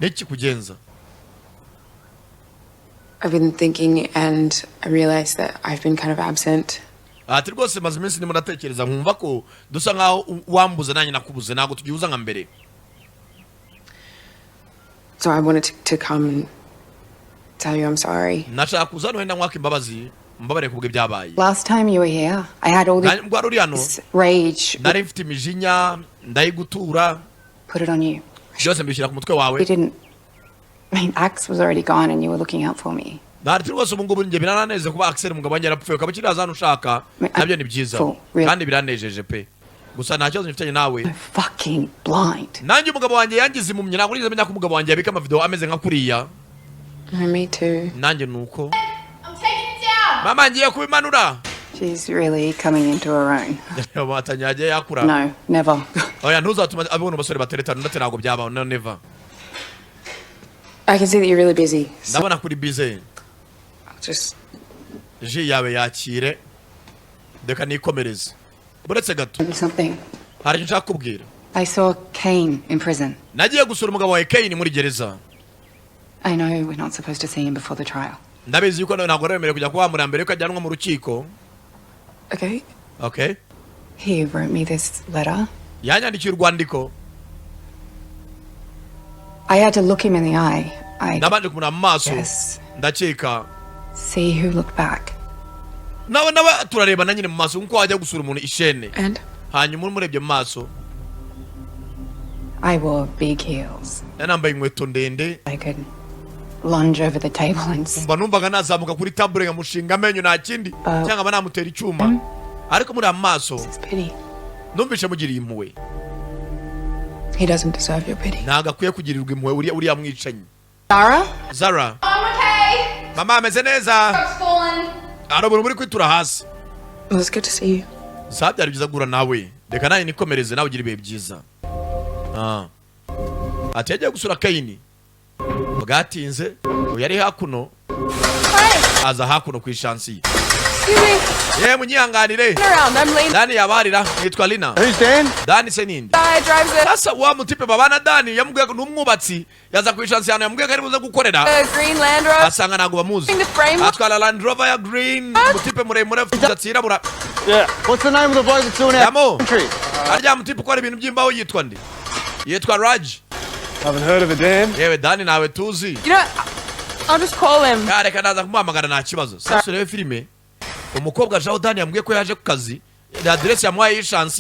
Neki kugenza? I've been thinking and I realized that I've been kind of absent. Ati rwose maze iminsi ndimo ndatekereza nkumva ko dusa nkaho wambuze nanjye nakubuze nago tugihuza nka mbere. So I wanted to come and tell you I'm sorry. Nashaka kuza no nkwaka imbabazi mbabare kubwe byabaye. Last time you were here, I had all this rage. Nari mfite imijinya ndayigutura. Put it on you. Byose mbishira ku mutwe wawe. You didn't. I mean, Axe was already gone and you were looking out for me. Nari rwose ubu ngubu nje birananeze kuba Axel mugabo wanjye yarapfuye ukaba kiraza hano ushaka nabyo ni byiza kandi biranejeje pe. Gusa nta kibazo mfitanye nawe. I'm fucking blind. Nanjye umugabo wanjye yangize impumyi ntabwo nigeze menya ko umugabo wanjye yabika amavideo ameze nka kuriya. Me too. Nanjye nuko. Mama ngiye kubimanura. She's really coming into her own. Watanyaje yakura. No, never. Oya ntuzatuma abona basore bateretana ndate ntabwo byabaho no never. I can see that you're really busy. Ndabona kuri busy. Just ji yawe yakire. Deka nikomereze. Buretse gato. Something. Hari nshaka kubwira. I saw Kane in prison. Nagiye gusura umugabo wa Kane muri gereza. I know we're not supposed to see him before the trial. Ndabizi yuko ntabwo remerewe kujya kuhamura mbere ko ajyanwa mu rukiko. Okay. Okay. He wrote me this letter. Yanyandikiye urwandiko. I had to look him in the eye. Nabanje kumuna maso. Ndakeka. See who looked back. Nawe turareba na nyine mu maso nkuko wajya gusura umuntu ishene. And hanyuma murebye mu maso. I wore big heels. Nambaye inkweto ndende. I could lunge over the table and numvaga nazamuka kuri table ngamushinga amenyo nta kindi cyangwa banamutera icyuma ariko muri amaso numvishe mugiriye impuwe. He doesn't deserve your pity. Ntago akwiye kugirirwa impuwe uriya mwicanyi. Zara. I'm okay. Mama ameze neza. Arabura muri kwitura hasi. It was good to see you. Byari byiza gura nawe. Reka nawe nikomereze nawe ugira ibihe byiza. Ati yagiye gusura Kane. Bwatinze yari hakuno. Aza hakuno ku ishansi. Ye munyihanganire. Dani yabarira yitwa Lina. Who's Dan? Dani se nindi. Drives it. Sasa wa mutipe babana Dani yamubwiye ko numwubatsi yaza ku ishansi hano yamubwiye ko ari buze gukorera. Green Land Rover. Asanga nago bamuzi. Atwala Land Rover ya green mutipe muremure fuzatsirabura. Yeah. What's the name of the boy that's doing our country? Arya mutipe ko ari ibintu byimbaho yitwa ndi. Yitwa Raj. Haven't heard of a Dan. Yewe Dani nawe tuzi. You know, I'll just call him. Reka naza kumuhamagara nta kibazo. Sasa urebe filime. Umukobwa Jean Dani yambwiye ko yaje ku kazi. Address yamuhaye y'ishansi